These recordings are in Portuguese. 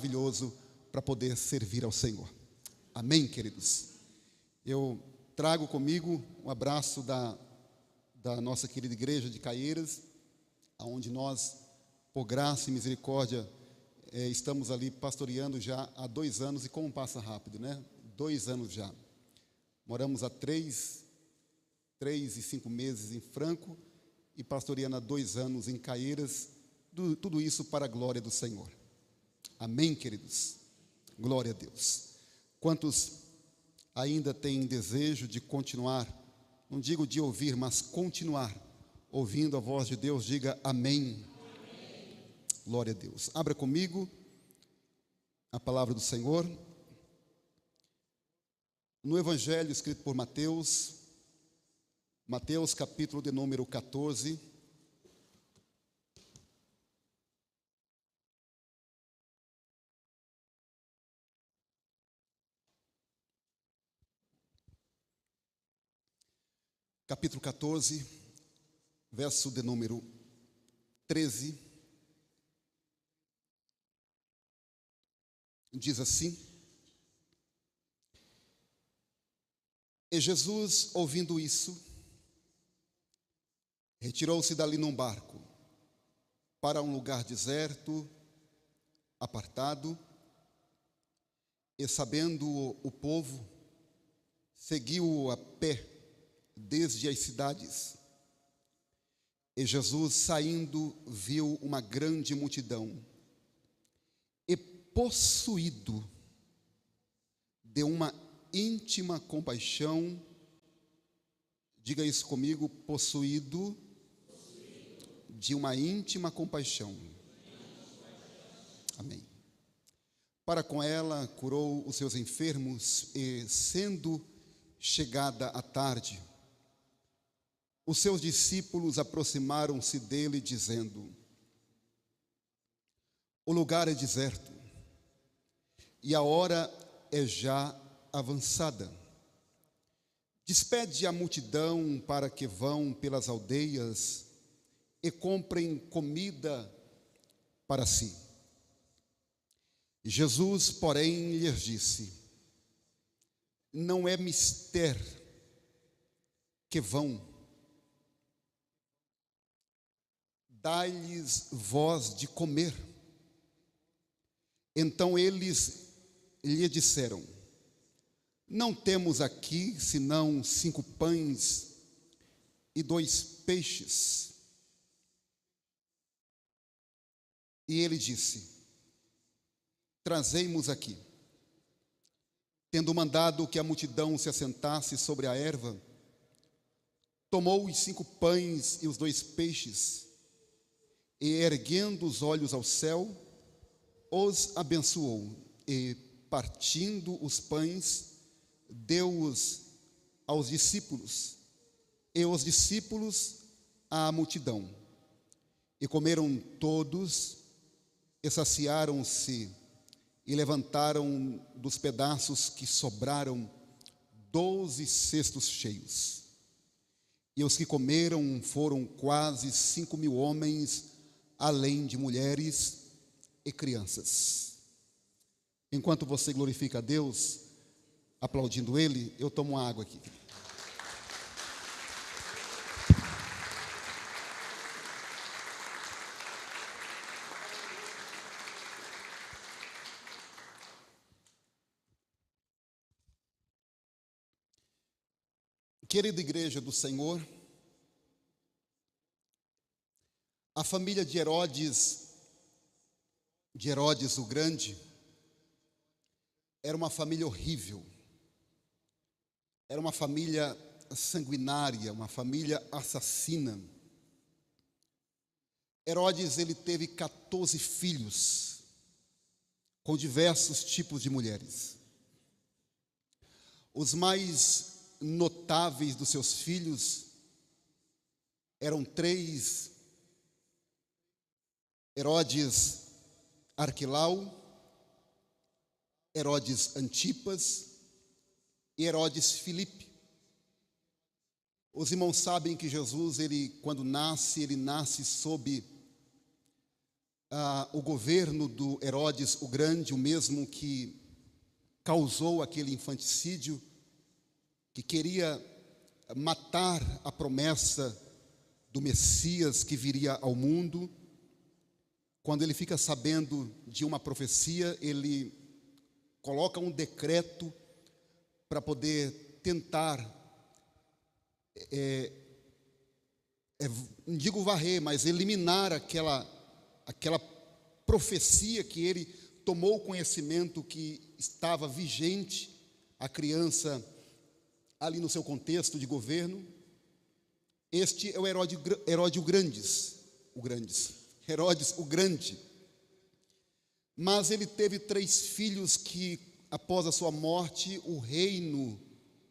maravilhoso para poder servir ao Senhor. Amém, queridos? Eu trago comigo um abraço da nossa querida igreja de Caieiras, onde nós, por graça e misericórdia, estamos ali pastoreando já há 2 anos, e como passa rápido, né? 2 anos já. Moramos há 3 e 5 meses em Franco e pastoreando há 2 anos em Caieiras, tudo isso para a glória do Senhor. Amém, queridos? Glória a Deus. Quantos ainda têm desejo de continuar, não digo de ouvir, mas continuar ouvindo a voz de Deus, diga amém. Amém. Glória a Deus. Abra comigo a palavra do Senhor no Evangelho escrito por Mateus capítulo de número 14. Capítulo 14, verso de número 13, diz assim: E Jesus, ouvindo isso, retirou-se dali num barco, para um lugar deserto, apartado, e sabendo o povo, seguiu-o a pé, desde as cidades. E Jesus, saindo, viu uma grande multidão, e possuído de uma íntima compaixão, diga isso comigo, possuído de uma íntima compaixão. Amém. Para com ela curou os seus enfermos, e sendo chegada a tarde, os seus discípulos aproximaram-se dele, dizendo: O lugar é deserto, e a hora é já avançada. Despede a multidão para que vão pelas aldeias e comprem comida para si. Jesus, porém, lhes disse: Não é mister que vão. Dai-lhes vós de comer. Então eles lhe disseram: Não temos aqui senão 5 pães e 2 peixes. E ele disse: Trazei-mos aqui. Tendo mandado que a multidão se assentasse sobre a erva, tomou os 5 pães e os 2 peixes, e erguendo os olhos ao céu, os abençoou, e partindo os pães, deu-os aos discípulos, e os discípulos à multidão. E comeram todos, e saciaram-se, e levantaram dos pedaços que sobraram 12 cestos cheios. E os que comeram foram quase 5.000 homens, além de mulheres e crianças. Enquanto você glorifica a Deus, aplaudindo Ele, eu tomo uma água aqui. Querida igreja do Senhor, a família de Herodes o Grande, era uma família horrível, era uma família sanguinária, uma família assassina. Herodes, ele teve 14 filhos, com diversos tipos de mulheres. Os mais notáveis dos seus filhos eram 3: Herodes Arquilau, Herodes Antipas e Herodes Filipe. Os irmãos sabem que Jesus, quando nasce, ele nasce sob o governo do Herodes o Grande, o mesmo que causou aquele infanticídio, que queria matar a promessa do Messias que viria ao mundo. Quando ele fica sabendo de uma profecia, ele coloca um decreto para poder tentar, não digo varrer, mas eliminar aquela profecia que ele tomou conhecimento que estava vigente, a criança ali no seu contexto de governo. Este é o Herodes o Grande. Mas ele teve 3 filhos que, após a sua morte, o reino,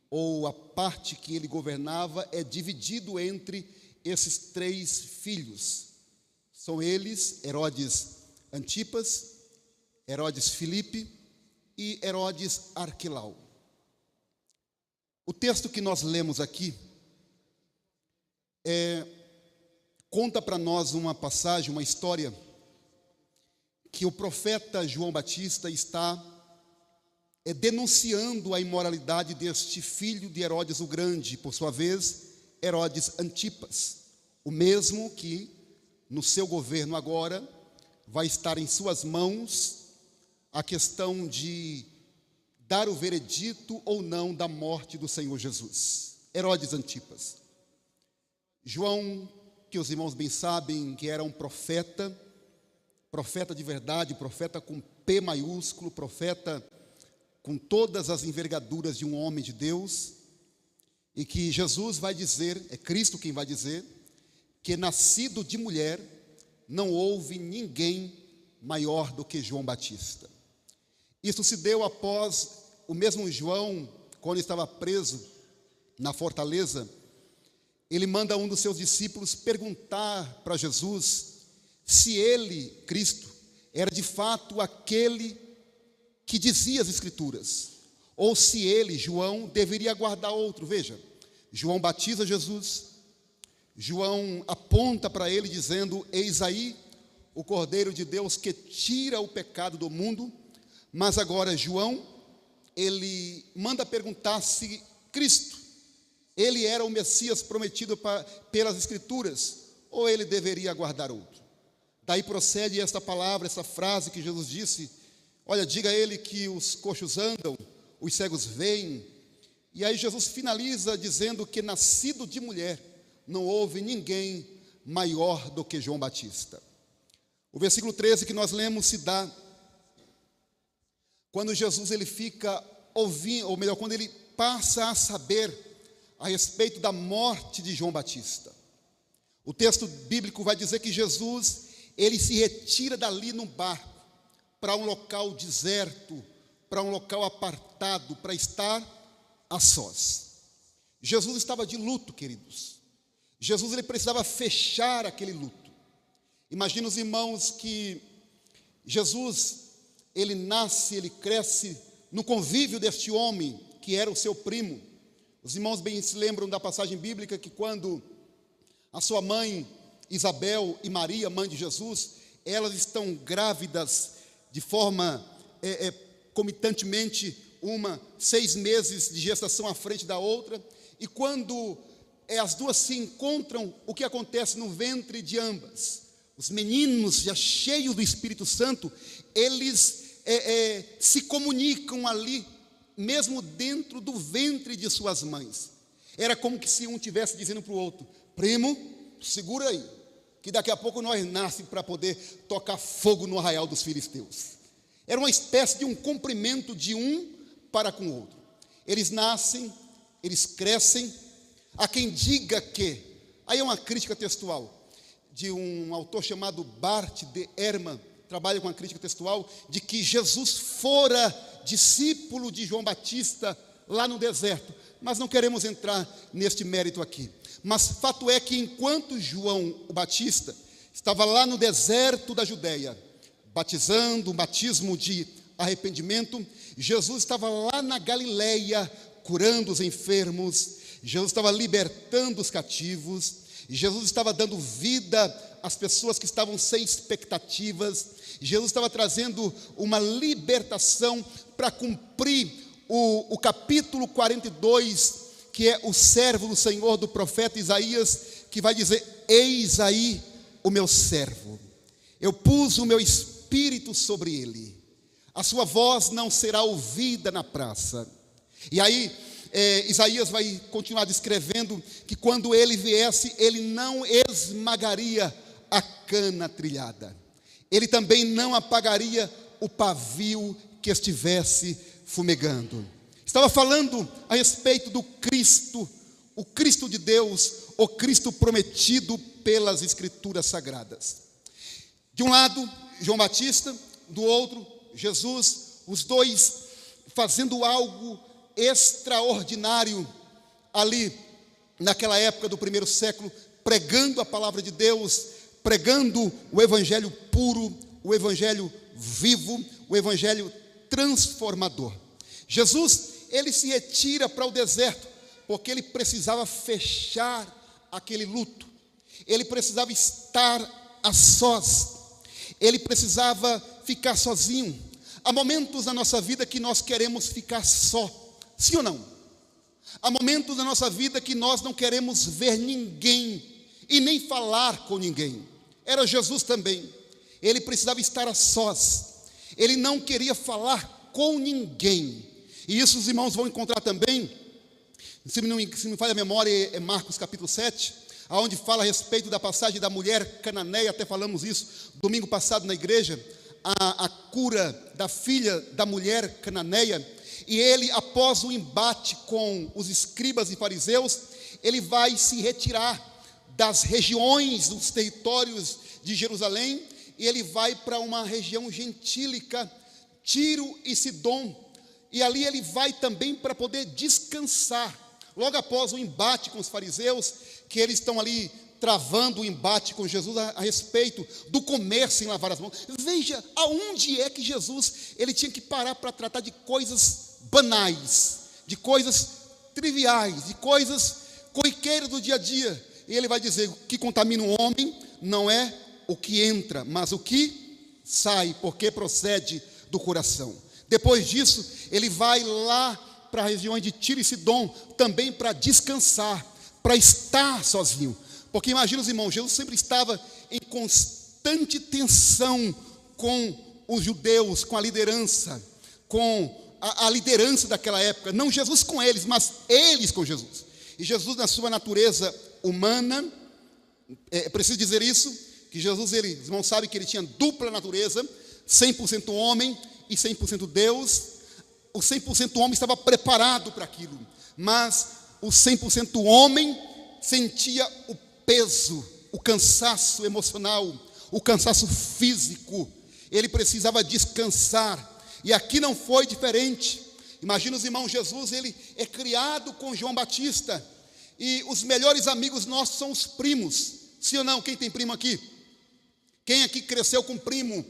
ou a parte que ele governava, é dividido entre esses 3 filhos. São eles Herodes Antipas, Herodes Filipe e Herodes Arquelau. O texto que nós lemos aqui conta para nós uma passagem, uma história, que o profeta João Batista está denunciando a imoralidade deste filho de Herodes o Grande, por sua vez, Herodes Antipas, o mesmo que, no seu governo agora, vai estar em suas mãos a questão de dar o veredito ou não da morte do Senhor Jesus. Herodes Antipas. João, que os irmãos bem sabem que era um profeta de verdade, profeta com P maiúsculo, profeta com todas as envergaduras de um homem de Deus, e que Jesus vai dizer, é Cristo quem vai dizer, que nascido de mulher não houve ninguém maior do que João Batista. Isso se deu após o mesmo João, quando estava preso na fortaleza, ele manda um dos seus discípulos perguntar para Jesus se ele, Cristo, era de fato aquele que dizia as Escrituras, ou se ele, João, deveria guardar outro. Veja, João batiza Jesus, João aponta para ele dizendo: eis aí o Cordeiro de Deus que tira o pecado do mundo. Mas agora João, ele manda perguntar se Cristo, ele era o Messias prometido pelas Escrituras, ou ele deveria guardar outro. Daí procede esta palavra, essa frase que Jesus disse: olha, diga a ele que os coxos andam, os cegos veem. E aí Jesus finaliza dizendo que nascido de mulher não houve ninguém maior do que João Batista. O versículo 13 que nós lemos se dá quando Jesus ele fica ouvindo, ou melhor, quando ele passa a saber a respeito da morte de João Batista. O texto bíblico vai dizer que Jesus, ele se retira dali num barco para um local deserto, para um local apartado, para estar a sós. Jesus estava de luto, queridos. Jesus ele precisava fechar aquele luto. Imagina os irmãos que Jesus, ele nasce, ele cresce no convívio deste homem, que era o seu primo. Os irmãos bem se lembram da passagem bíblica que quando a sua mãe Isabel e Maria, mãe de Jesus, elas estão grávidas de forma comitantemente, 6 meses de gestação à frente da outra, e quando as duas se encontram, o que acontece no ventre de ambas? Os meninos, já cheios do Espírito Santo, eles se comunicam ali, mesmo dentro do ventre de suas mães. Era como que se um estivesse dizendo para o outro: primo, segura aí, que daqui a pouco nós nascemos para poder tocar fogo no arraial dos filisteus. Era uma espécie de um cumprimento de um para com o outro. Eles nascem, eles crescem. Há quem diga que, aí é uma crítica textual de um autor chamado Bart de Ehrman, trabalha com a crítica textual, de que Jesus fora discípulo de João Batista lá no deserto. Mas não queremos entrar neste mérito aqui. Mas fato é que enquanto João o Batista estava lá no deserto da Judéia, batizando, um batismo de arrependimento, Jesus estava lá na Galileia, curando os enfermos, Jesus estava libertando os cativos, Jesus estava dando vida as pessoas que estavam sem expectativas. Jesus estava trazendo uma libertação para cumprir o capítulo 42, que é o servo do Senhor, do profeta Isaías, que vai dizer: eis aí o meu servo, eu pus o meu espírito sobre ele, a sua voz não será ouvida na praça. E aí Isaías vai continuar descrevendo que quando ele viesse, ele não esmagaria a cana trilhada, ele também não apagaria o pavio que estivesse fumegando. Estava falando a respeito do Cristo, o Cristo de Deus, o Cristo prometido pelas Escrituras Sagradas. De um lado, João Batista, do outro, Jesus, os dois fazendo algo extraordinário ali naquela época do primeiro século, pregando a palavra de Deus, pregando o evangelho puro, o evangelho vivo, o evangelho transformador. Jesus, ele se retira para o deserto, porque ele precisava fechar aquele luto, ele precisava estar a sós, ele precisava ficar sozinho. Há momentos na nossa vida que nós queremos ficar só, sim ou não? Há momentos na nossa vida que nós não queremos ver ninguém e nem falar com ninguém. Era Jesus também, ele precisava estar a sós, ele não queria falar com ninguém. E isso os irmãos vão encontrar também, se me falha a memória, é Marcos capítulo 7, onde fala a respeito da passagem da mulher cananeia. Até falamos isso domingo passado na igreja, a cura da filha da mulher cananeia. E ele, após o embate com os escribas e fariseus, ele vai se retirar das regiões, dos territórios de Jerusalém, e ele vai para uma região gentílica, Tiro e Sidom, e ali ele vai também para poder descansar, logo após o embate com os fariseus, que eles estão ali travando o embate com Jesus a respeito do comer sem lavar as mãos. Veja aonde é que Jesus, ele tinha que parar para tratar de coisas banais, de coisas triviais, de coisas corriqueiras do dia a dia. E ele vai dizer: o que contamina o homem não é o que entra, mas o que sai, porque procede do coração. Depois disso, ele vai lá para as regiões de Tiro e Sidom, também para descansar, para estar sozinho. Porque imagina os irmãos, Jesus sempre estava em constante tensão com os judeus, com a liderança, com a liderança daquela época. Não Jesus com eles, mas eles com Jesus. E Jesus, na sua natureza humana, é preciso dizer isso, que Jesus, os irmãos sabem que ele tinha dupla natureza, 100% homem e 100% Deus. O 100% homem estava preparado para aquilo, mas o 100% homem sentia o peso, o cansaço emocional, o cansaço físico. Ele precisava descansar, e aqui não foi diferente. Imagina os irmãos, Jesus, ele é criado com João Batista, e os melhores amigos nossos são os primos, sim ou não? Quem tem primo aqui? Quem aqui cresceu com primo?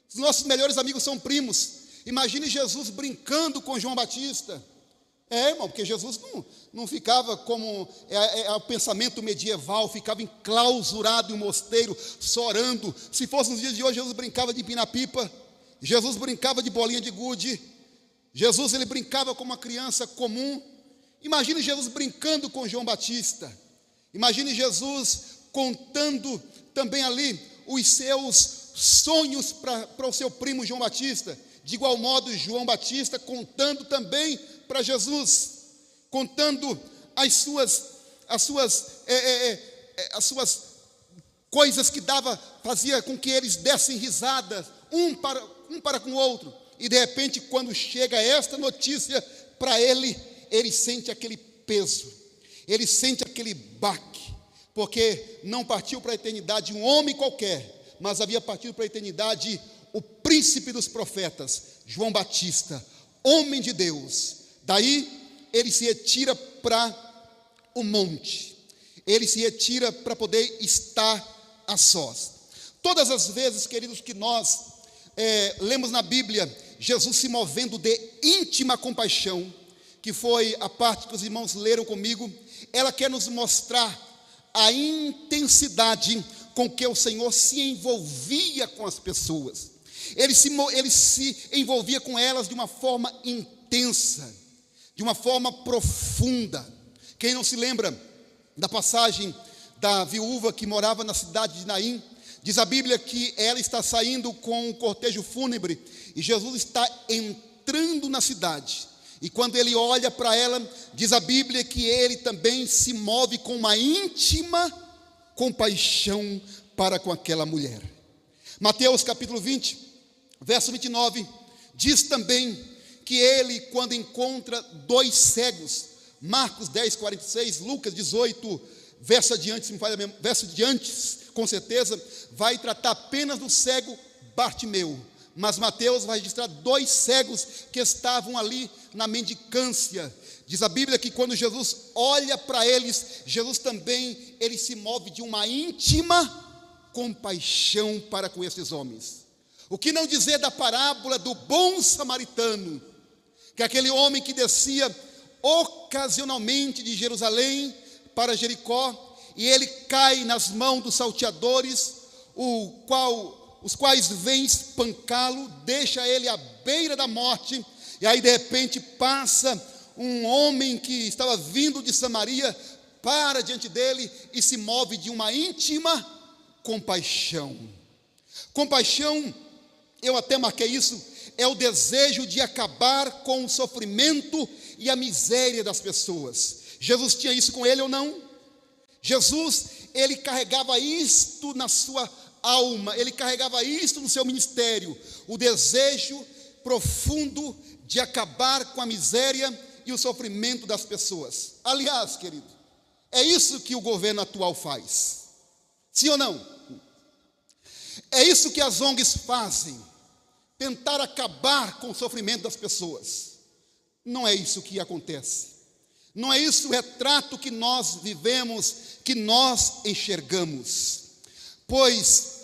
Os nossos melhores amigos são primos. Imagine Jesus brincando com João Batista. Irmão, porque Jesus não ficava como o pensamento medieval, ficava enclausurado em um mosteiro, só orando. Se fosse nos dias de hoje, Jesus brincava de empinar pipa, Jesus brincava de bolinha de gude, Jesus, ele brincava como uma criança comum. Imagine Jesus brincando com João Batista. Imagine Jesus contando também ali os seus sonhos para o seu primo João Batista. De igual modo, João Batista contando também para Jesus, contando as suas coisas que fazia com que eles dessem risada, um para com o outro. E de repente, quando chega esta notícia para ele sente aquele peso, ele sente aquele baque, porque não partiu para a eternidade um homem qualquer, mas havia partido para a eternidade o príncipe dos profetas, João Batista, homem de Deus. Daí ele se retira para o monte, ele se retira para poder estar a sós. Todas as vezes, queridos, que nós lemos na Bíblia Jesus se movendo de íntima compaixão, que foi a parte que os irmãos leram comigo, ela quer nos mostrar a intensidade com que o Senhor se envolvia com as pessoas. Ele se envolvia com elas de uma forma intensa, de uma forma profunda. Quem não se lembra da passagem da viúva que morava na cidade de Naim? Diz a Bíblia que ela está saindo com um cortejo fúnebre e Jesus está entrando na cidade. E quando ele olha para ela, diz a Bíblia que ele também se move com uma íntima compaixão para com aquela mulher. Mateus capítulo 20, verso 29, diz também que ele, quando encontra dois cegos, Marcos 10, 46, Lucas 18, verso adiante, com certeza, vai tratar apenas do cego Bartimeu. Mas Mateus vai registrar dois cegos que estavam ali na mendicância. Diz a Bíblia que quando Jesus olha para eles, Jesus também, ele se move de uma íntima compaixão para com esses homens. O que não dizer da parábola do bom samaritano, que é aquele homem que descia ocasionalmente de Jerusalém para Jericó, e ele cai nas mãos dos salteadores, os quais vêm espancá-lo, deixa ele à beira da morte, e aí de repente passa um homem que estava vindo de Samaria, para diante dele e se move de uma íntima compaixão. Compaixão, eu até marquei isso, é o desejo de acabar com o sofrimento e a miséria das pessoas. Jesus tinha isso com ele ou não? Jesus, ele carregava isto na sua alma, ele carregava isto no seu ministério, o desejo profundo de acabar com a miséria e o sofrimento das pessoas. Aliás, querido, é isso que o governo atual faz, sim ou não? É isso que as ONGs fazem, tentar acabar com o sofrimento das pessoas. Não é isso que acontece, não é isso o retrato que nós vivemos, que nós enxergamos, pois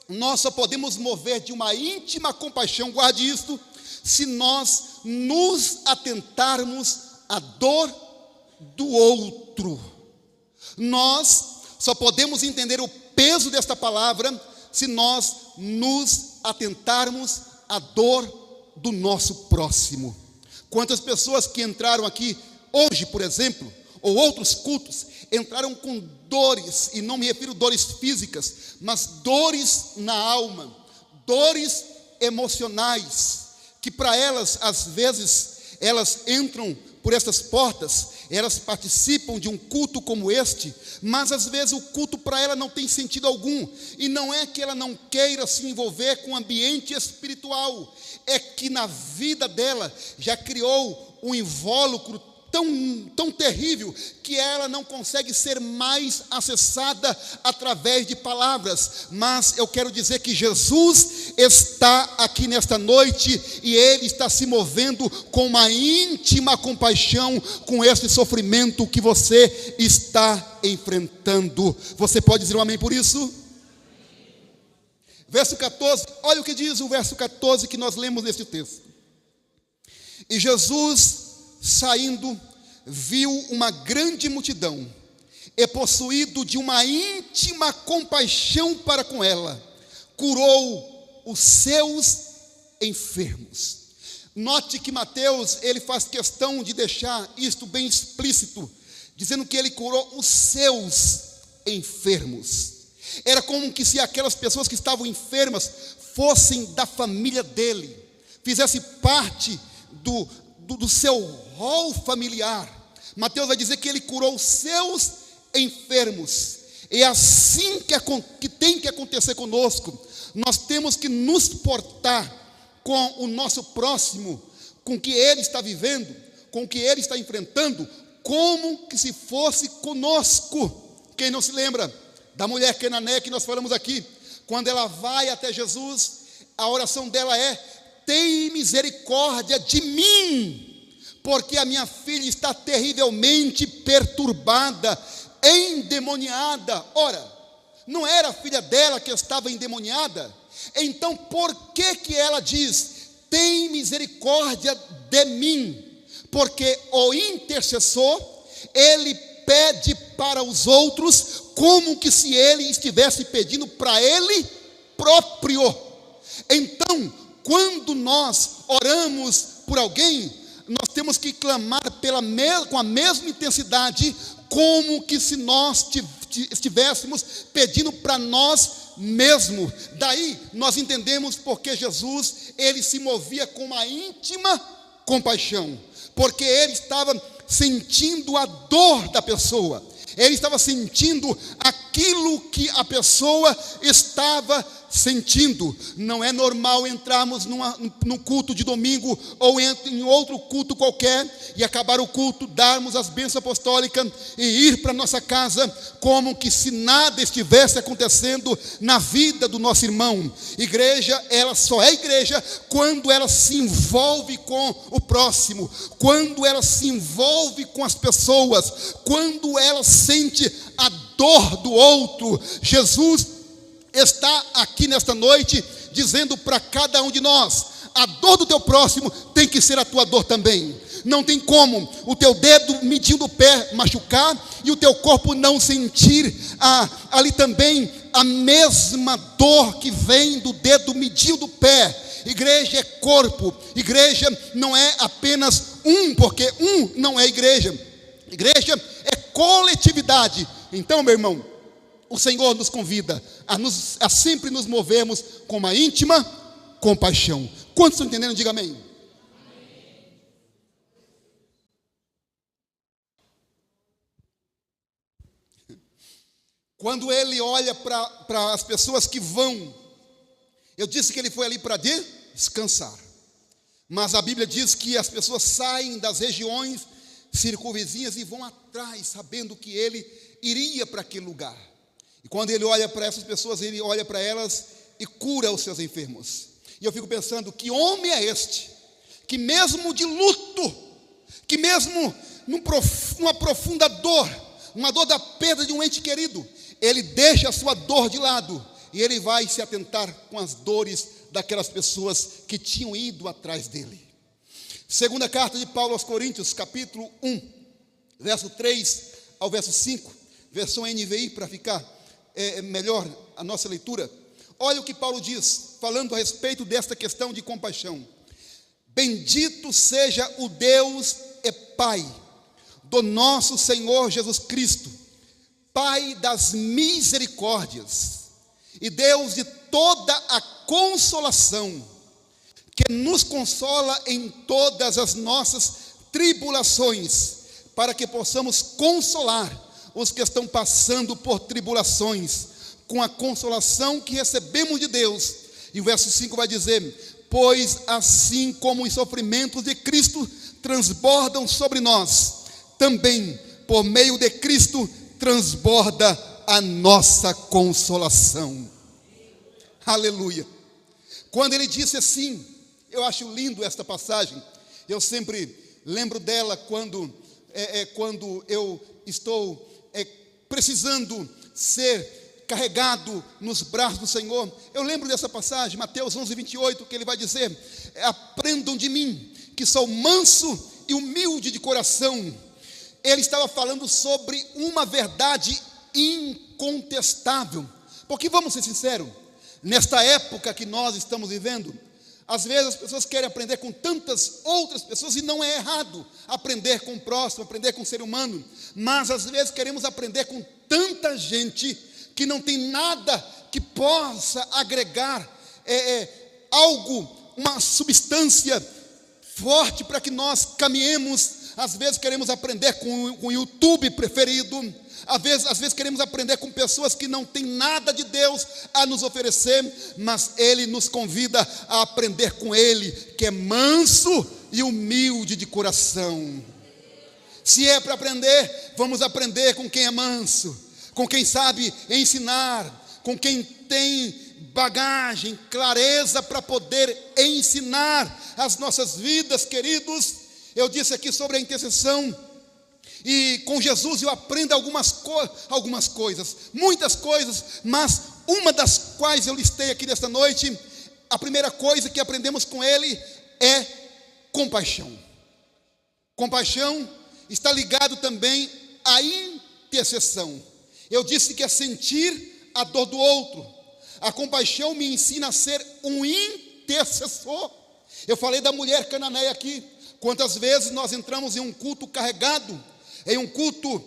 nós só podemos mover de uma íntima compaixão, guarde isto, se nós nos atentarmos à dor do outro. Nós só podemos entender o peso desta palavra se nós nos atentarmos à dor do nosso próximo. Quantas pessoas que entraram aqui hoje, por exemplo, ou outros cultos, entraram com dores, e não me refiro a dores físicas, mas dores na alma, dores emocionais, que para elas, às vezes, elas entram por essas portas, elas participam de um culto como este, mas às vezes o culto para ela não tem sentido algum, e não é que ela não queira se envolver com o ambiente espiritual, é que na vida dela já criou um invólucro tão terrível, que ela não consegue ser mais acessada através de palavras. Mas eu quero dizer que Jesus está aqui nesta noite, e Ele está se movendo com uma íntima compaixão com esse sofrimento que você está enfrentando. Você pode dizer um amém por isso? Verso 14, olha o que diz o verso 14 que nós lemos neste texto. E Jesus, saindo, viu uma grande multidão, e possuído de uma íntima compaixão para com ela, curou os seus enfermos. Note que Mateus, ele faz questão de deixar isto bem explícito, dizendo que ele curou os seus enfermos. Era como que se aquelas pessoas que estavam enfermas fossem da família dele, fizesse parte do seu rol familiar. Mateus vai dizer que ele curou os seus enfermos. É assim que tem que acontecer conosco. Nós temos que nos portar com o nosso próximo, com o que ele está vivendo, com o que ele está enfrentando, como que se fosse conosco. Quem não se lembra da mulher cananeia que nós falamos aqui? Quando ela vai até Jesus, a oração dela é: tem misericórdia de mim, porque a minha filha está terrivelmente perturbada, endemoniada. Ora, não era a filha dela que estava endemoniada? Então por que ela diz: tem misericórdia de mim? Porque o intercessor, ele pede para os outros como que se ele estivesse pedindo para ele próprio. Então, quando nós oramos por alguém, nós temos que clamar com a mesma intensidade, como que se nós estivéssemos pedindo para nós mesmos. Daí nós entendemos porque Jesus, ele se movia com uma íntima compaixão, porque ele estava sentindo a dor da pessoa, ele estava sentindo aquilo que a pessoa estava sentindo. Não é normal entrarmos num culto de domingo ou em outro culto qualquer e acabar o culto, darmos as bênçãos apostólicas e ir para nossa casa como que se nada estivesse acontecendo na vida do nosso irmão. Igreja, ela só é igreja quando ela se envolve com o próximo, quando ela se envolve com as pessoas, quando ela sente a dor do outro. Jesus está aqui nesta noite dizendo para cada um de nós: a dor do teu próximo tem que ser a tua dor também. Não tem como o teu dedo medindo o pé machucar e o teu corpo não sentir ali também a mesma dor que vem do dedo medindo o pé. Igreja é corpo, igreja não é apenas porque não é igreja. Igreja é coletividade. Então, meu irmão, o Senhor nos convida a sempre nos movermos com uma íntima compaixão. Quantos estão entendendo? Diga amém. Quando ele olha para as pessoas que vão, eu disse que ele foi ali para descansar, mas a Bíblia diz que as pessoas saem das regiões circunvizinhas e vão atrás, sabendo que ele iria para aquele lugar. E quando ele olha para essas pessoas, ele olha para elas e cura os seus enfermos. E eu fico pensando, que homem é este, que mesmo de luto, que mesmo numa profunda dor, uma dor da perda de um ente querido, ele deixa a sua dor de lado e ele vai se atentar com as dores daquelas pessoas que tinham ido atrás dele. Segunda carta de Paulo aos Coríntios, capítulo 1, verso 3 ao verso 5, versão NVI para ficar melhor a nossa leitura. Olha o que Paulo diz, falando a respeito desta questão de compaixão: bendito seja o Deus e Pai do nosso Senhor Jesus Cristo, Pai das misericórdias e Deus de toda a consolação, que nos consola em todas as nossas tribulações, para que possamos consolar os que estão passando por tribulações, com a consolação que recebemos de Deus. E o verso 5 vai dizer: pois assim como os sofrimentos de Cristo transbordam sobre nós, também por meio de Cristo transborda a nossa consolação. Aleluia. Quando ele disse assim, eu acho lindo esta passagem. Eu sempre lembro dela quando eu estou precisando ser carregado nos braços do Senhor. Eu lembro dessa passagem, Mateus 11:28, que ele vai dizer: aprendam de mim, que sou manso e humilde de coração. Ele estava falando sobre uma verdade incontestável, porque vamos ser sinceros, nesta época que nós estamos vivendo, às vezes as pessoas querem aprender com tantas outras pessoas, e não é errado aprender com o próximo, aprender com o ser humano, mas às vezes queremos aprender com tanta gente que não tem nada que possa agregar algo, uma substância forte para que nós caminhemos. Às vezes queremos aprender com o YouTube preferido, às vezes queremos aprender com pessoas que não têm nada de Deus a nos oferecer, mas Ele nos convida a aprender com Ele, que é manso e humilde de coração. Se é para aprender, vamos aprender com quem é manso, com quem sabe ensinar, com quem tem bagagem, clareza para poder ensinar as nossas vidas, queridos. Eu disse aqui sobre a intercessão, e com Jesus eu aprendo algumas coisas, muitas coisas, mas uma das quais eu listei aqui nesta noite, a primeira coisa que aprendemos com Ele é compaixão. Compaixão está ligado também à intercessão. Eu disse que é sentir a dor do outro. A compaixão me ensina a ser um intercessor. Eu falei da mulher cananeia aqui. Quantas vezes nós entramos em um culto carregado, em um culto,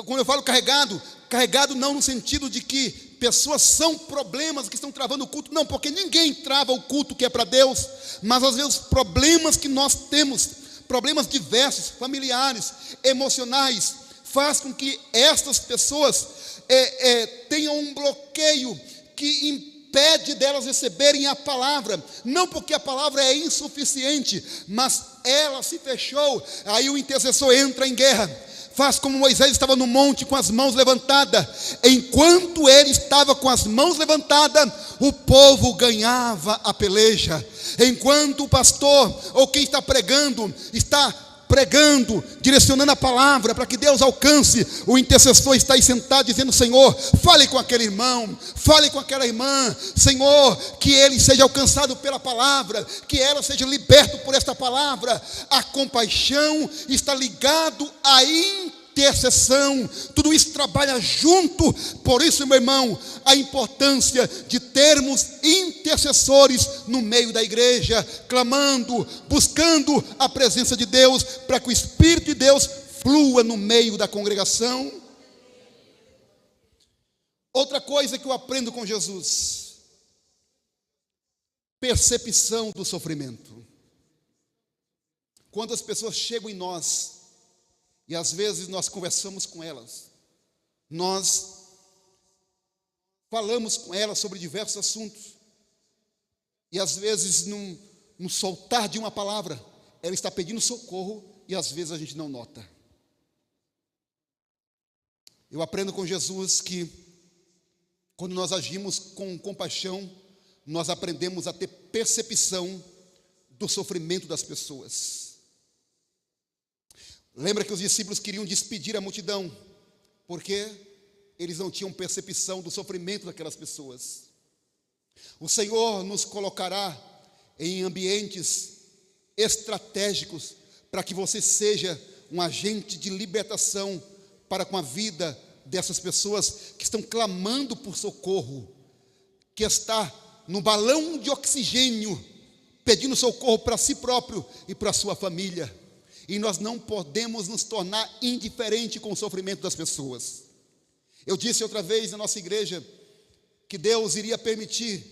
quando eu falo carregado, carregado não no sentido de que pessoas são problemas que estão travando o culto, não, porque ninguém trava o culto que é para Deus, mas às vezes problemas que nós temos, problemas diversos, familiares, emocionais, faz com que estas pessoas tenham um bloqueio que impede delas receberem a palavra, não porque a palavra é insuficiente, mas ela se fechou. Aí o intercessor entra em guerra, faz como Moisés estava no monte com as mãos levantadas. Enquanto ele estava com as mãos levantadas, o povo ganhava a peleja. Enquanto o pastor ou quem está pregando, direcionando a palavra para que Deus alcance, o intercessor está aí sentado dizendo: Senhor, fale com aquele irmão, fale com aquela irmã, Senhor, que ele seja alcançado pela palavra, que ela seja liberta por esta palavra. A compaixão está ligado à intercessão, tudo isso trabalha junto. Por isso, meu irmão, a importância de termos intercessores no meio da igreja, clamando, buscando a presença de Deus, para que o Espírito de Deus flua no meio da congregação. Outra coisa que eu aprendo com Jesus: percepção do sofrimento. Quando as pessoas chegam em nós, e às vezes nós conversamos com elas, nós falamos com elas sobre diversos assuntos, e às vezes no soltar de uma palavra, ela está pedindo socorro, e às vezes a gente não nota. Eu aprendo com Jesus que quando nós agimos com compaixão, nós aprendemos a ter percepção do sofrimento das pessoas. Lembra que os discípulos queriam despedir a multidão, porque eles não tinham percepção do sofrimento daquelas pessoas. O Senhor nos colocará em ambientes estratégicos para que você seja um agente de libertação para com a vida dessas pessoas que estão clamando por socorro, que está no balão de oxigênio pedindo socorro para si próprio e para a sua família. E nós não podemos nos tornar indiferentes com o sofrimento das pessoas. Eu disse outra vez na nossa igreja que Deus iria permitir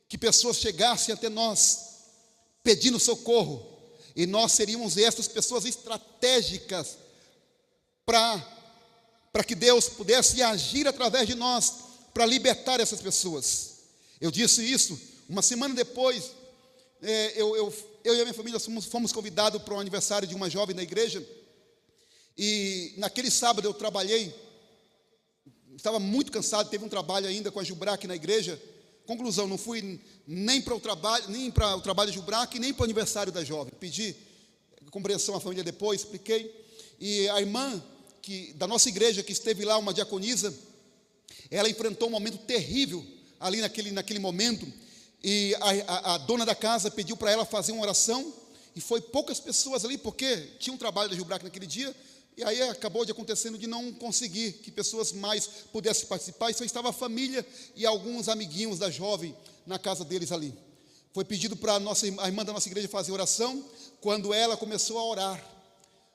que pessoas chegassem até nós pedindo socorro, e nós seríamos essas pessoas estratégicas para que Deus pudesse agir através de nós para libertar essas pessoas. Eu disse isso, uma semana depois, eu e a minha família fomos convidados para um aniversário de uma jovem na igreja, e naquele sábado eu trabalhei, estava muito cansado, teve um trabalho ainda com a Jubrac na igreja. Conclusão, não fui nem para o trabalho de Jubrac, nem para o aniversário da jovem. Pedi compreensão à família depois, expliquei, e a irmã da nossa igreja, que esteve lá, uma diaconisa, ela enfrentou um momento terrível ali naquele momento, e a dona da casa pediu para ela fazer uma oração, e foi poucas pessoas ali, porque tinha um trabalho da Jubrac naquele dia, e aí acabou de acontecendo de não conseguir que pessoas mais pudessem participar, e só estava a família e alguns amiguinhos da jovem na casa deles ali. Foi pedido para a irmã da nossa igreja fazer oração. Quando ela começou a orar,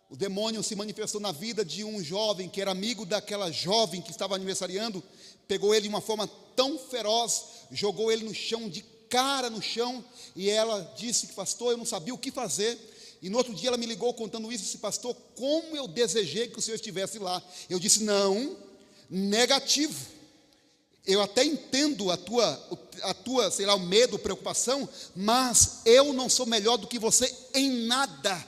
o demônio se manifestou na vida de um jovem que era amigo daquela jovem que estava aniversariando, pegou ele de uma forma tão feroz, jogou ele no chão, de cara no chão, e ela disse que: pastor, eu não sabia o que fazer. E no outro dia ela me ligou contando isso, disse: pastor, como eu desejei que o senhor estivesse lá. Eu disse: não, negativo. Eu até entendo a tua, sei lá, o medo, preocupação, mas eu não sou melhor do que você em nada.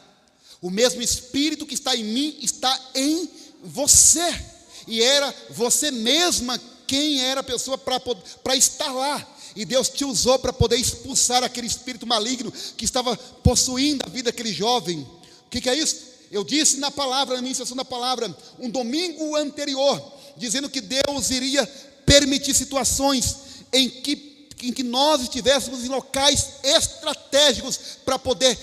O mesmo Espírito que está em mim está em você. E era você mesma quem era a pessoa para estar lá. E Deus te usou para poder expulsar aquele espírito maligno que estava possuindo a vida daquele jovem. O que é isso? Eu disse na palavra, na ministração da palavra, um domingo anterior, dizendo que Deus iria permitir situações em que em que nós estivéssemos em locais estratégicos para poder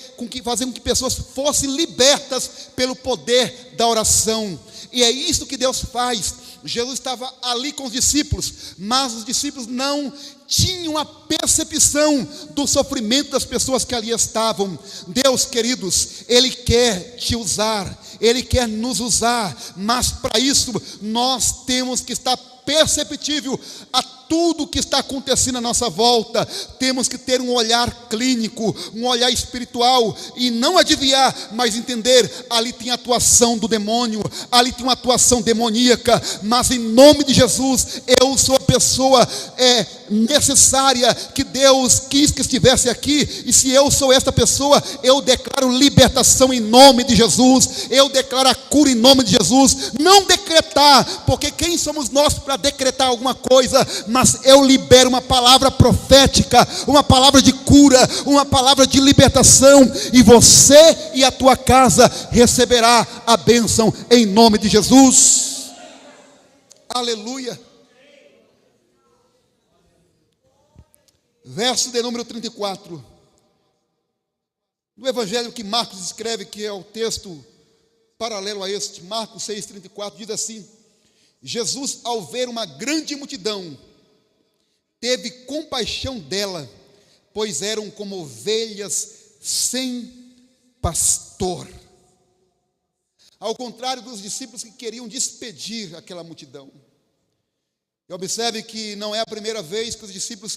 fazer com que pessoas fossem libertas pelo poder da oração. E é isso que Deus faz. Jesus estava ali com os discípulos, mas os discípulos não tinham a percepção do sofrimento das pessoas que ali estavam. Deus, queridos, Ele quer te usar, Ele quer nos usar, mas para isso nós temos que estar perceptível a tudo que está acontecendo à nossa volta. Temos que ter um olhar clínico, um olhar espiritual, e não adivinhar, mas entender, ali tem atuação do demônio, ali tem uma atuação demoníaca, mas em nome de Jesus, eu sou a pessoa necessária que Deus quis que estivesse aqui, e se eu sou esta pessoa, eu declaro libertação em nome de Jesus, eu declaro a cura em nome de Jesus. Não decretar, porque quem somos nós para decretar alguma coisa? Mas eu libero uma palavra profética, uma palavra de cura, uma palavra de libertação, e você e a tua casa receberá a bênção em nome de Jesus. Aleluia. Verso de número 34, do evangelho que Marcos escreve, que é o texto paralelo a este, Marcos 6,34, diz assim: Jesus, ao ver uma grande multidão, teve compaixão dela, pois eram como ovelhas sem pastor. Ao contrário dos discípulos que queriam despedir aquela multidão. E observe que não é a primeira vez que os discípulos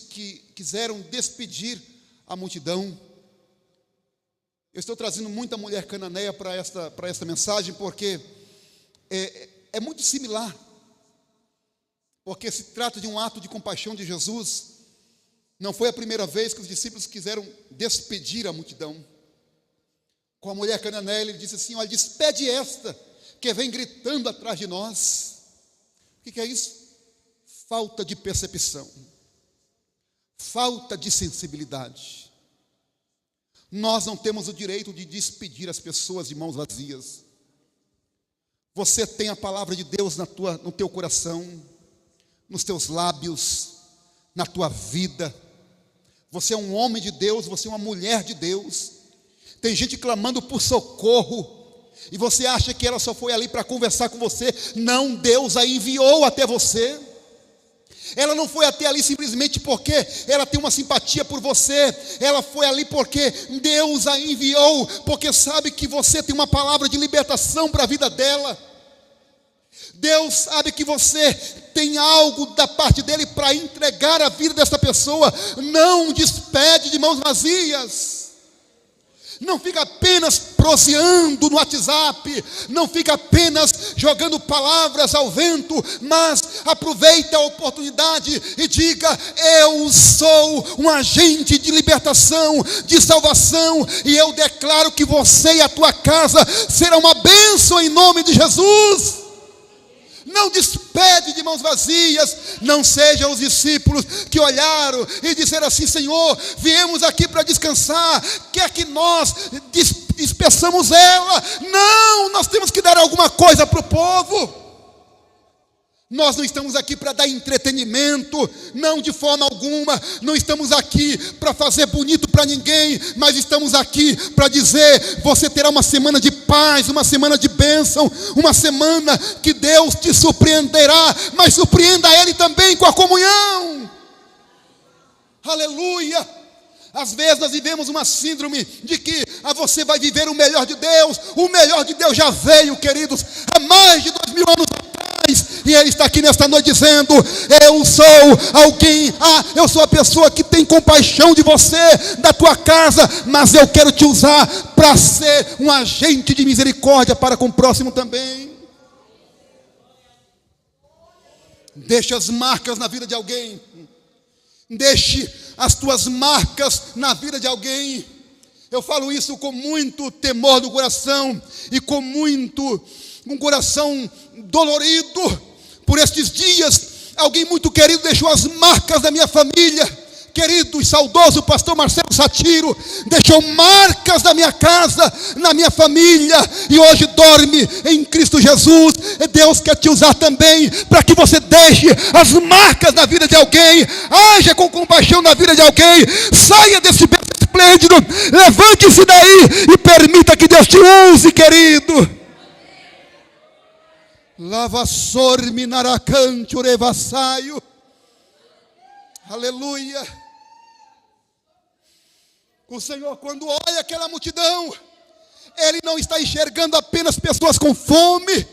quiseram despedir a multidão. Eu estou trazendo muita mulher cananeia para esta mensagem, porque é muito similar. Porque se trata de um ato de compaixão de Jesus. Não foi a primeira vez que os discípulos quiseram despedir a multidão. Com a mulher cananeia, ele disse assim: olha, despede esta que vem gritando atrás de nós. O que é isso? Falta de percepção, falta de sensibilidade. Nós não temos o direito de despedir as pessoas de mãos vazias. Você tem a palavra de Deus no teu coração, nos teus lábios, na tua vida. Você é um homem de Deus, você é uma mulher de Deus. Tem gente clamando por socorro, e você acha que ela só foi ali para conversar com você. Não, Deus a enviou até você. Ela não foi até ali simplesmente porque ela tem uma simpatia por você. Ela foi ali porque Deus a enviou, porque sabe que você tem uma palavra de libertação para a vida dela. Deus sabe que você tem algo da parte dele para entregar a vida dessa pessoa. Não despede de mãos vazias. Não fica apenas proseando no WhatsApp, não fica apenas jogando palavras ao vento, mas aproveita a oportunidade e diga: eu sou um agente de libertação, de salvação, e eu declaro que você e a tua casa serão uma bênção em nome de Jesus. Não despede de mãos vazias. Não sejam os discípulos que olharam e disseram assim: Senhor, viemos aqui para descansar, quer que nós dispersamos ela? Não, nós temos que dar alguma coisa para o povo. Nós não estamos aqui para dar entretenimento, não, de forma alguma. Não estamos aqui para fazer bonito para ninguém, mas estamos aqui para dizer: você terá uma semana de paz, uma semana de bênção, uma semana que Deus te surpreenderá, mas surpreenda Ele também com a comunhão. Aleluia. Às vezes nós vivemos uma síndrome de que você vai viver o melhor de Deus. O melhor de Deus já veio, queridos, há mais de 2000 anos atrás. E Ele está aqui nesta noite dizendo: eu sou alguém, eu sou a pessoa que tem compaixão de você, da tua casa, mas eu quero te usar para ser um agente de misericórdia para com o próximo também. Deixe as marcas na vida de alguém. Deixe as tuas marcas na vida de alguém. Eu falo isso com muito temor no coração e com um coração dolorido. Por estes dias, alguém muito querido deixou as marcas da minha família. querido e saudoso pastor Marcelo Satiro deixou marcas na minha casa, na minha família, e hoje dorme em Cristo Jesus. Deus quer te usar também para que você deixe as marcas na vida de alguém, haja com compaixão na vida de alguém, saia desse berço esplêndido, levante-se daí e permita que Deus te use, querido. Lavassor minaracante urevassaio. Aleluia. O Senhor, quando olha aquela multidão, Ele não está enxergando apenas pessoas com fome,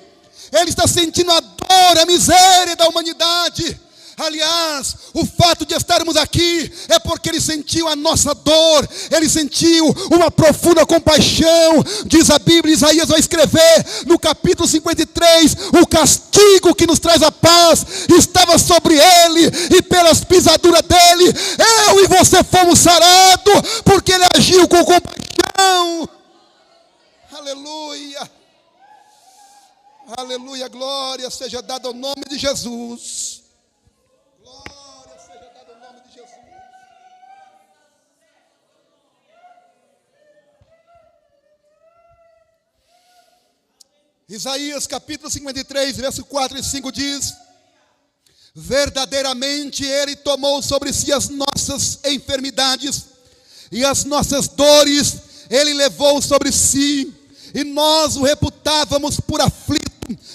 Ele está sentindo a dor, a miséria da humanidade. Aliás, o fato de estarmos aqui é porque Ele sentiu a nossa dor, Ele sentiu uma profunda compaixão. Diz a Bíblia, Isaías vai escrever no capítulo 53, o castigo que nos traz a paz estava sobre Ele, e pelas pisaduras dEle, eu e você fomos sarados, porque Ele agiu com compaixão. Aleluia, aleluia, glória seja dada ao nome de Jesus. Isaías capítulo 53, verso 4 e 5 diz: verdadeiramente Ele tomou sobre si as nossas enfermidades e as nossas dores Ele levou sobre si, e nós o reputávamos por aflito,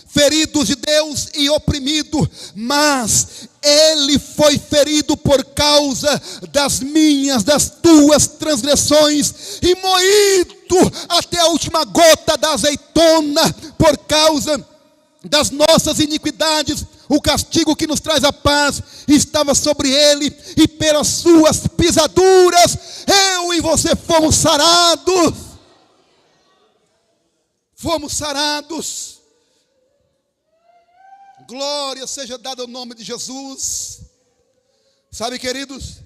ferido de Deus e oprimido, mas Ele foi ferido por causa das minhas, das tuas transgressões, e moído até a última gota da azeitona por causa das nossas iniquidades. O castigo que nos traz a paz estava sobre Ele, e pelas suas pisaduras eu e você fomos sarados. Fomos sarados. Glória seja dada ao nome de Jesus. Sabe, queridos,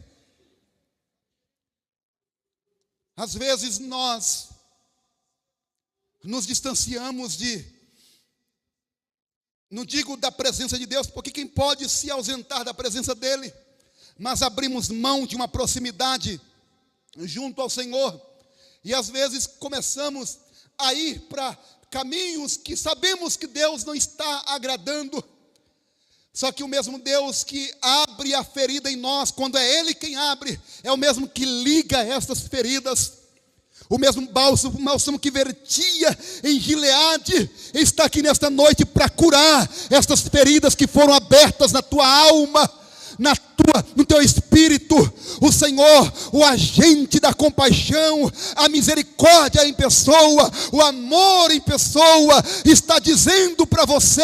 às vezes nós nos distanciamos não digo da presença de Deus, porque quem pode se ausentar da presença dEle, mas abrimos mão de uma proximidade junto ao Senhor, e às vezes começamos a ir para caminhos que sabemos que Deus não está agradando. Só que o mesmo Deus que abre a ferida em nós, quando é Ele quem abre, é o mesmo que liga essas feridas. O mesmo bálsamo que vertia em Gileade está aqui nesta noite para curar estas feridas que foram abertas na tua alma, no teu espírito. O Senhor, o agente da compaixão, a misericórdia em pessoa, o amor em pessoa, está dizendo para você,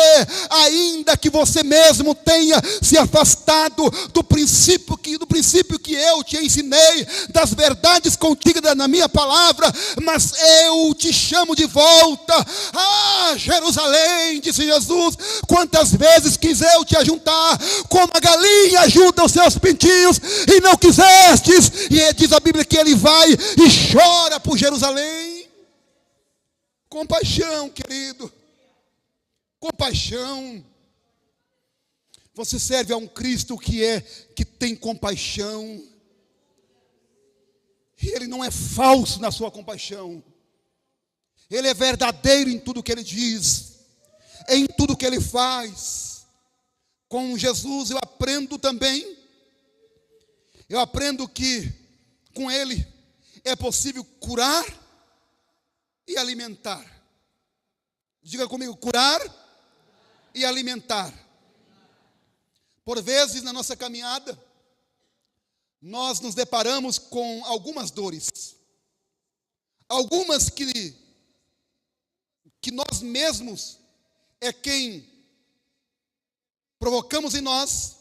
ainda que você mesmo tenha se afastado do princípio que eu te ensinei, das verdades contidas na minha palavra, mas eu te chamo de volta. Ah, Jerusalém, disse Jesus, quantas vezes quis eu te ajuntar, como a galinha ajuda os seus pintinhos, e não quisestes. E diz a Bíblia que Ele vai e chora por Jerusalém. Compaixão, querido, compaixão. Você serve a um Cristo que tem compaixão, e Ele não é falso na sua compaixão. Ele é verdadeiro em tudo que Ele diz, em tudo que Ele faz. Com Jesus eu aprendo também. Eu aprendo que com Ele é possível curar e alimentar. Diga comigo, curar e alimentar. Por vezes na nossa caminhada, nós nos deparamos com algumas dores. Algumas que nós mesmos é quem provocamos em nós.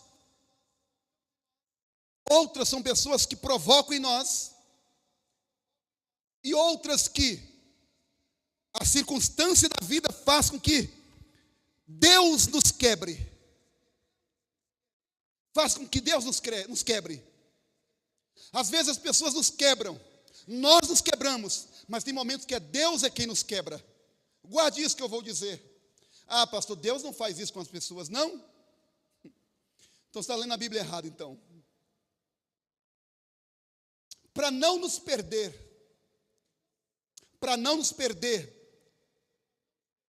Outras são pessoas que provocam em nós. E outras que a circunstância da vida faz com que Deus nos quebre. Faz com que Deus nos quebre. Às vezes as pessoas nos quebram, nós nos quebramos, mas tem momentos que Deus é quem nos quebra. Guarde isso que eu vou dizer. Ah, pastor, Deus não faz isso com as pessoas, não? Então você está lendo a Bíblia errado, então. para não nos perder,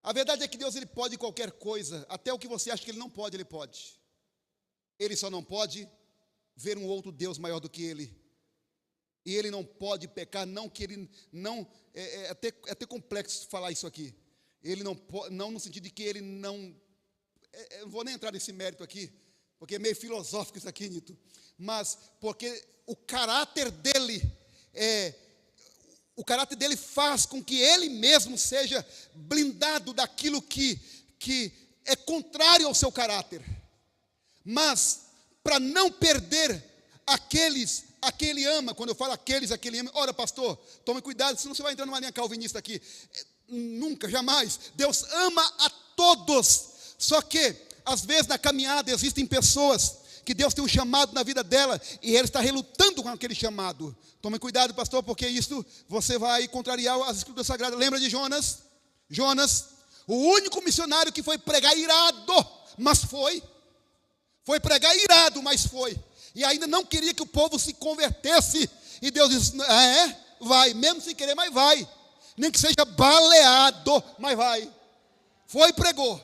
a verdade é que Deus, Ele pode qualquer coisa, até o que você acha que Ele não pode, Ele pode. Ele só não pode ver um outro Deus maior do que Ele. E Ele não pode pecar, não que Ele não, é até complexo falar isso aqui. Ele não pode, não no sentido de que Ele não, eu não vou nem entrar nesse mérito aqui, porque é meio filosófico isso aqui, Nito, mas porque o caráter dele faz com que ele mesmo seja blindado daquilo que é contrário ao seu caráter. Mas, para não perder aqueles a quem ele ama, quando eu falo aqueles a quem ele ama, ora pastor, tome cuidado, senão você vai entrar numa linha calvinista aqui. Nunca, jamais. Deus ama a todos, só que, às vezes na caminhada existem pessoas que Deus tem um chamado na vida dela e ele está relutando com aquele chamado. Tome cuidado, pastor, porque isso você vai contrariar as escrituras sagradas. Lembra de Jonas? Jonas, o único missionário que foi pregar irado, mas foi pregar irado, mas foi, e ainda não queria que o povo se convertesse, e Deus disse, vai, mesmo sem querer, mas vai, nem que seja baleado, mas vai, foi e pregou,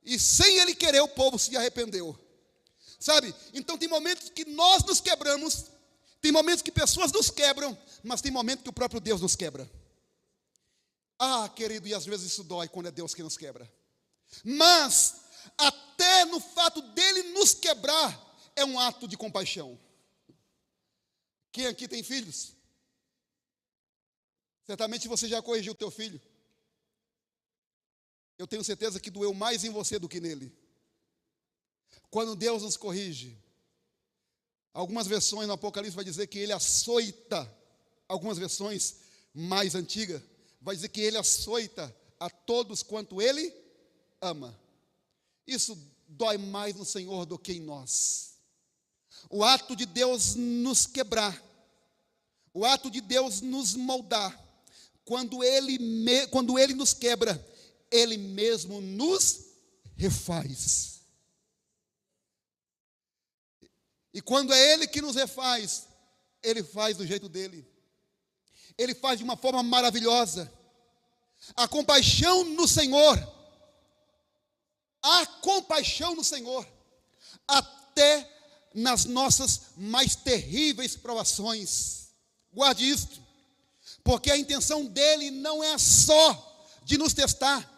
e sem ele querer o povo se arrependeu, sabe? Então tem momentos que nós nos quebramos, tem momentos que pessoas nos quebram, mas tem momentos que o próprio Deus nos quebra. Querido, e às vezes isso dói quando é Deus que nos quebra, mas até no fato dele nos quebrar é um ato de compaixão. Quem aqui tem filhos? Certamente você já corrigiu o teu filho. Eu tenho certeza que doeu mais em você do que nele. Quando Deus nos corrige, algumas versões no Apocalipse vai dizer que ele açoita, algumas versões mais antigas vai dizer que ele açoita a todos quanto ele ama. Isso dói mais no Senhor do que em nós. O ato de Deus nos quebrar, o ato de Deus nos moldar, quando Ele nos quebra, Ele mesmo nos refaz. E quando é Ele que nos refaz, Ele faz do jeito dEle. Ele faz de uma forma maravilhosa. A compaixão no Senhor, até nas nossas mais terríveis provações. Guarde isto, porque a intenção dele não é só de nos testar,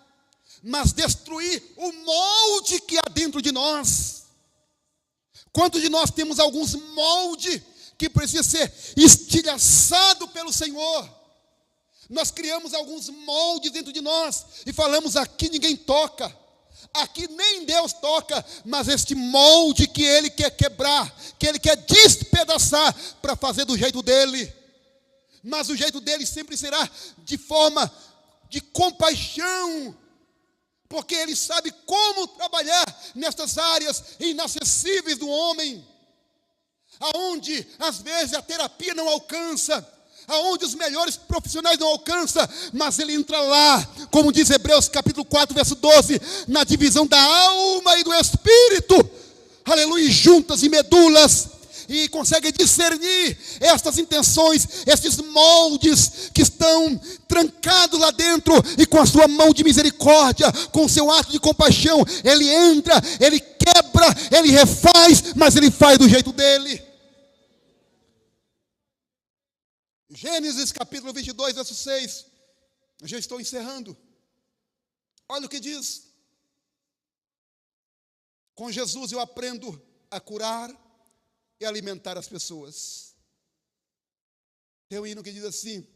mas destruir o molde que há dentro de nós. Quantos de nós temos alguns moldes que precisa ser estilhaçado pelo Senhor? Nós criamos alguns moldes dentro de nós e falamos, aqui ninguém toca, aqui nem Deus toca, mas este molde que Ele quer quebrar, que Ele quer despedaçar para fazer do jeito dEle. Mas o jeito dEle sempre será de forma de compaixão, porque Ele sabe como trabalhar nestas áreas inacessíveis do homem, aonde às vezes a terapia não alcança, aonde os melhores profissionais não alcançam, mas Ele entra lá, como diz Hebreus capítulo 4, verso 12, na divisão da alma e do espírito, aleluia, juntas e medulas, e consegue discernir estas intenções, estes moldes que estão trancados lá dentro, e com a sua mão de misericórdia, com o seu ato de compaixão, Ele entra, Ele quebra, Ele refaz, mas Ele faz do jeito dEle. Gênesis capítulo 22, verso 6. Eu já estou encerrando. Olha o que diz. Com Jesus eu aprendo a curar e alimentar as pessoas. Tem um hino que diz assim: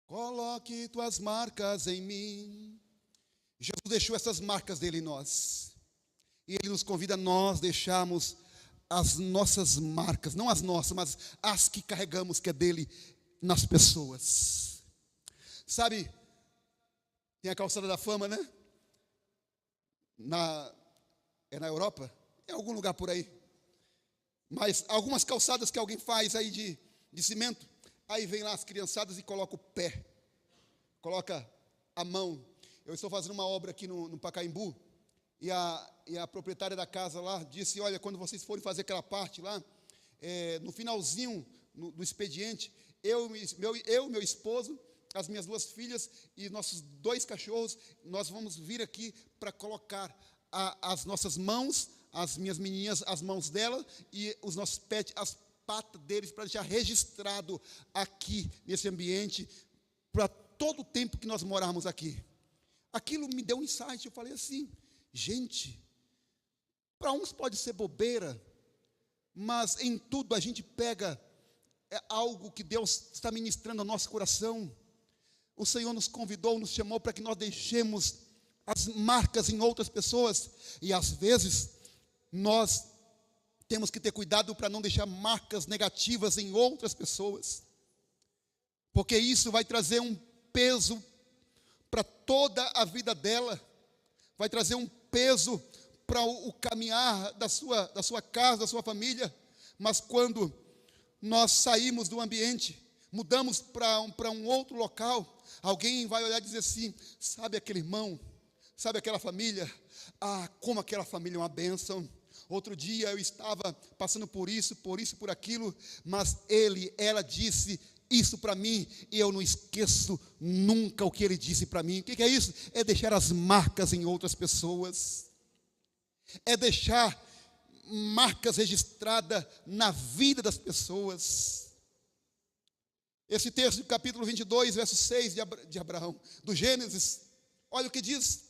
coloque tuas marcas em mim. Jesus deixou essas marcas dele em nós. E Ele nos convida a nós deixarmos as nossas marcas, não as nossas, mas as que carregamos, que é dele, nas pessoas. Sabe, tem a calçada da fama, né? É na Europa? Em algum lugar por aí. Mas algumas calçadas que alguém faz aí de cimento, aí vem lá as criançadas e coloca o pé, coloca a mão. Eu estou fazendo uma obra aqui no Pacaembu, e a proprietária da casa lá disse, olha, quando vocês forem fazer aquela parte lá, no finalzinho do expediente, meu esposo, as minhas 2 filhas e nossos 2 cachorros, nós vamos vir aqui para colocar as nossas mãos, as minhas menininhas, as mãos dela, e os nossos pets, as patas deles, para deixar registrado aqui, nesse ambiente, para todo o tempo que nós morarmos aqui. Aquilo me deu um insight, eu falei assim, gente, para uns pode ser bobeira, mas em tudo a gente pega algo que Deus está ministrando ao nosso coração. O Senhor nos convidou, nos chamou para que nós deixemos as marcas em outras pessoas, e às vezes nós temos que ter cuidado para não deixar marcas negativas em outras pessoas, porque isso vai trazer um peso para toda a vida dela, vai trazer um peso para o caminhar da sua casa, da sua família. Mas quando nós saímos do ambiente, mudamos para um outro local, alguém vai olhar e dizer assim, sabe aquele irmão, sabe aquela família, como aquela família é uma bênção. Outro dia eu estava passando por isso, por aquilo, mas ela disse isso para mim, e eu não esqueço nunca o que ele disse para mim. O que é isso? É deixar as marcas em outras pessoas, é deixar marcas registradas na vida das pessoas. Esse texto do capítulo 22, verso 6 de Abraão, do Gênesis, olha o que diz,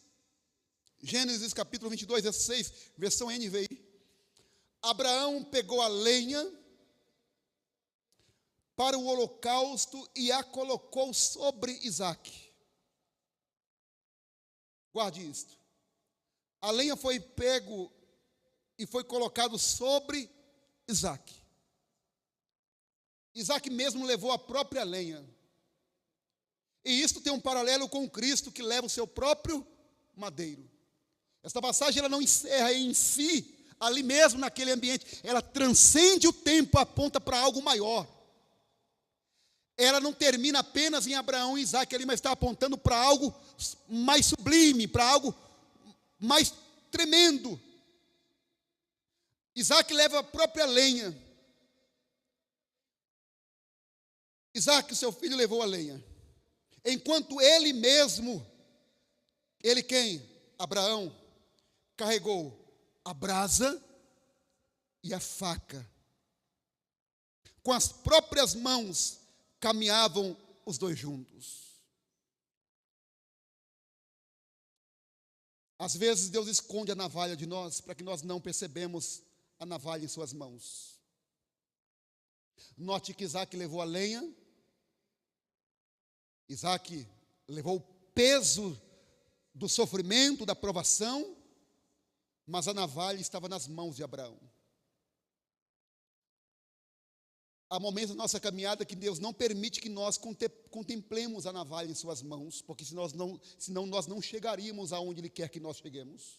Gênesis capítulo 22, verso 6, versão NVI. Abraão pegou a lenha para o holocausto e a colocou sobre Isaque. Guarde isto. A lenha foi pego e foi colocado sobre Isaque. Isaque mesmo levou a própria lenha. E isto tem um paralelo com Cristo, que leva o seu próprio madeiro. Esta passagem ela não encerra em si, ali mesmo naquele ambiente. Ela transcende o tempo, aponta para algo maior. Ela não termina apenas em Abraão e Isaque ali, mas está apontando para algo mais sublime, para algo mais tremendo. Isaque leva a própria lenha. Isaque, seu filho, levou a lenha. Enquanto ele mesmo, ele quem? Abraão, carregou a brasa e a faca. Com as próprias mãos, caminhavam os 2 juntos. Às vezes Deus esconde a navalha de nós, para que nós não percebemos a navalha em suas mãos. Note que Isaque levou a lenha, Isaque levou o peso do sofrimento, da provação, mas a navalha estava nas mãos de Abraão. Há momentos na nossa caminhada que Deus não permite que nós contemplemos a navalha em suas mãos, porque senão nós não chegaríamos aonde Ele quer que nós cheguemos.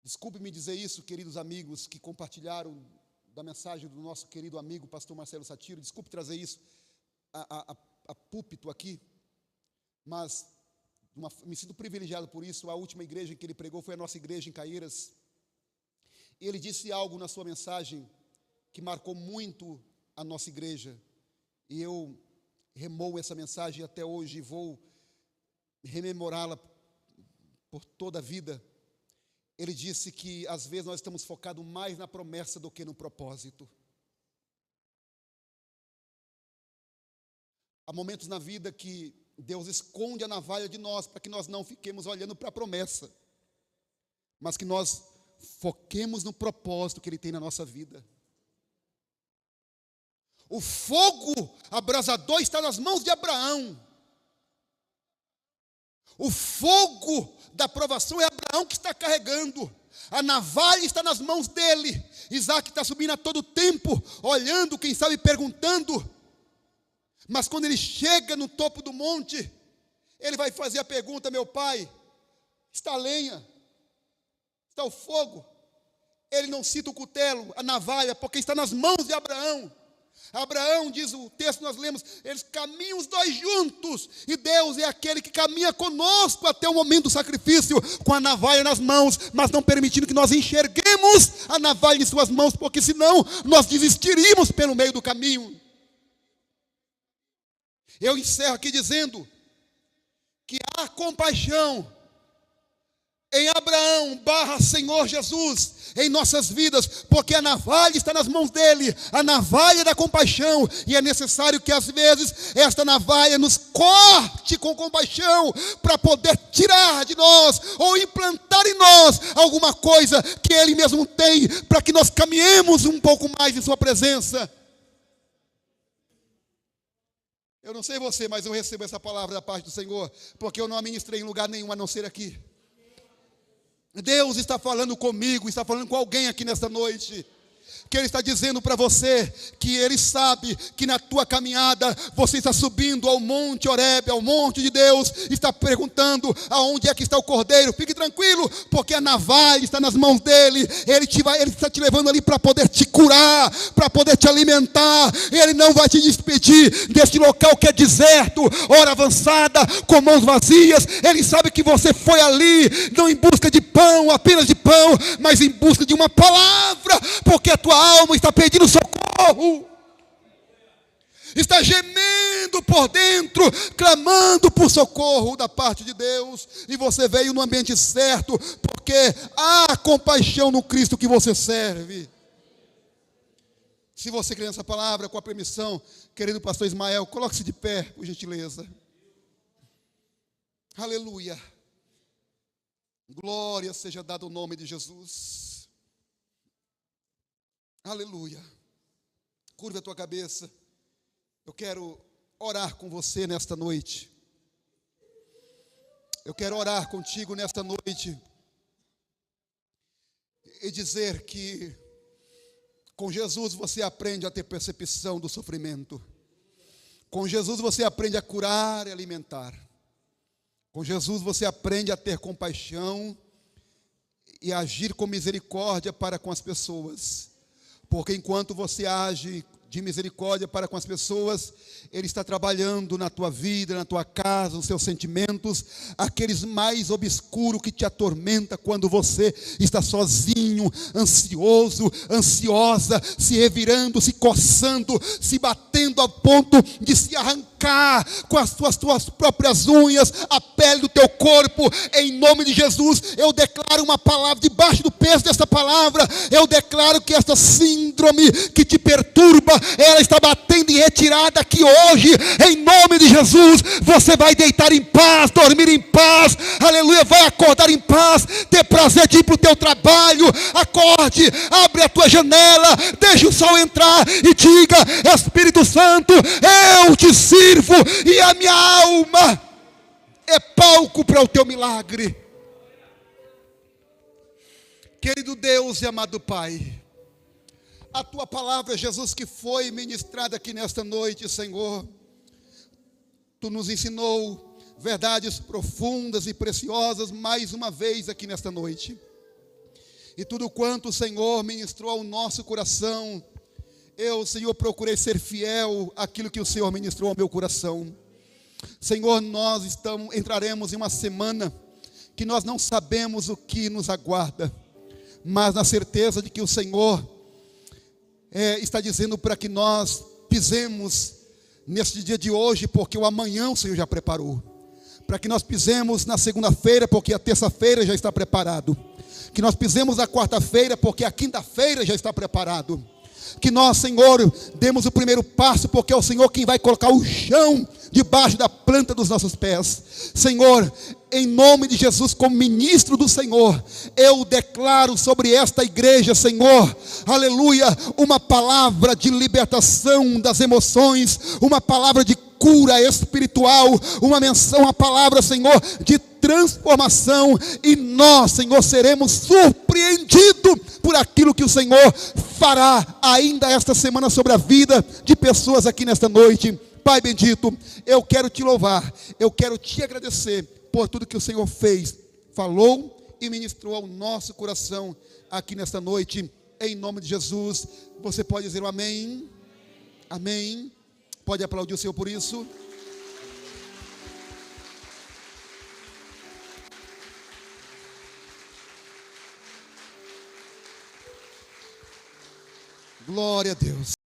Desculpe-me dizer isso, queridos amigos que compartilharam da mensagem do nosso querido amigo pastor Marcelo Satiro, desculpe trazer isso a púlpito aqui, mas me sinto privilegiado por isso. A última igreja em que ele pregou foi a nossa igreja em Caieiras. Ele disse algo na sua mensagem que marcou muito a nossa igreja, e eu remoo essa mensagem até hoje e vou rememorá-la por toda a vida. Ele disse que às vezes nós estamos focados mais na promessa do que no propósito. Há momentos na vida que Deus esconde a navalha de nós, para que nós não fiquemos olhando para a promessa, mas que nós foquemos no propósito que Ele tem na nossa vida. O fogo abrasador está nas mãos de Abraão. O fogo da provação é Abraão que está carregando. A navalha está nas mãos dele. Isaque está subindo a todo tempo, olhando, quem sabe perguntando. Mas quando ele chega no topo do monte, ele vai fazer a pergunta: meu pai, está a lenha, está o fogo. Ele não cita o cutelo, a navalha, porque está nas mãos de Abraão. Abraão, diz o texto que nós lemos, eles caminham os dois juntos, e Deus é aquele que caminha conosco até o momento do sacrifício, com a navalha nas mãos, mas não permitindo que nós enxerguemos a navalha em suas mãos, porque senão nós desistiríamos pelo meio do caminho. Eu encerro aqui dizendo que há compaixão em Abraão / Senhor Jesus em nossas vidas, porque a navalha está nas mãos dele, a navalha da compaixão, e é necessário que às vezes esta navalha nos corte com compaixão, para poder tirar de nós, ou implantar em nós alguma coisa que ele mesmo tem, para que nós caminhemos um pouco mais em sua presença. Eu não sei você, mas eu recebo essa palavra da parte do Senhor, porque eu não a ministrei em lugar nenhum a não ser aqui. Deus está falando comigo, está falando com alguém aqui nesta noite, que Ele está dizendo para você, que Ele sabe que na tua caminhada, você está subindo ao monte Horebe, ao monte de Deus, está perguntando, aonde é que está o cordeiro? Fique tranquilo, porque a navalha está nas mãos dEle, Ele está te levando ali para poder te curar, para poder te alimentar, Ele não vai te despedir deste local que é deserto, hora avançada, com mãos vazias. Ele sabe que você foi ali, não em busca de pão, apenas de pão, mas em busca de uma palavra, porque a tua alma está pedindo socorro, está gemendo por dentro, clamando por socorro da parte de Deus, e você veio no ambiente certo, porque há compaixão no Cristo que você serve. Se você crê nessa palavra, com a permissão, querido pastor Ismael, coloque-se de pé, por gentileza. Aleluia. Glória seja dada ao nome de Jesus. Aleluia. Curva a tua cabeça. Eu quero orar com você nesta noite. Eu quero orar contigo nesta noite e dizer que com Jesus você aprende a ter percepção do sofrimento. Com Jesus você aprende a curar e alimentar. Com Jesus você aprende a ter compaixão e agir com misericórdia para com as pessoas. Porque enquanto você age de misericórdia para com as pessoas, Ele está trabalhando na tua vida, na tua casa, nos seus sentimentos, aqueles mais obscuros que te atormenta quando você está sozinho, ansioso, ansiosa, se revirando, se coçando, se batendo ao ponto de se arrancar com as tuas próprias unhas, a pele do teu corpo. Em nome de Jesus, eu declaro uma palavra, debaixo do peso dessa palavra, eu declaro que esta síndrome que te perturba, ela está batendo em retirada aqui hoje, em nome de Jesus. Você vai deitar em paz, dormir em paz, aleluia, vai acordar em paz, ter prazer de ir para o teu trabalho. Acorde, abre a tua janela, deixa o sol entrar e diga: Espírito Santo, eu te sirvo, e a minha alma é palco para o teu milagre. Querido Deus e amado Pai, a tua palavra, Jesus, que foi ministrada aqui nesta noite, Senhor, tu nos ensinou verdades profundas e preciosas mais uma vez aqui nesta noite. E tudo quanto o Senhor ministrou ao nosso coração, eu, Senhor, procurei ser fiel àquilo que o Senhor ministrou ao meu coração. Senhor, nós entraremos em uma semana que nós não sabemos o que nos aguarda, mas na certeza de que o Senhor está dizendo para que nós pisemos neste dia de hoje, porque o amanhã o Senhor já preparou. Para que nós pisemos na segunda-feira, porque a terça-feira já está preparado. Que nós pisemos na quarta-feira, porque a quinta-feira já está preparado. Que nós, Senhor, demos o primeiro passo, porque é o Senhor quem vai colocar o chão debaixo da planta dos nossos pés. Senhor, em nome de Jesus, como ministro do Senhor, eu declaro sobre esta igreja, Senhor, aleluia, uma palavra de libertação das emoções, uma palavra de cura espiritual, uma palavra, Senhor, de transformação, e nós, Senhor, seremos surpreendidos por aquilo que o Senhor fará ainda esta semana sobre a vida de pessoas aqui nesta noite. Pai bendito, eu quero te louvar, eu quero te agradecer por tudo que o Senhor fez, falou e ministrou ao nosso coração aqui nesta noite, em nome de Jesus. Você pode dizer um amém? Amém. Pode aplaudir o Senhor por isso. Glória a Deus.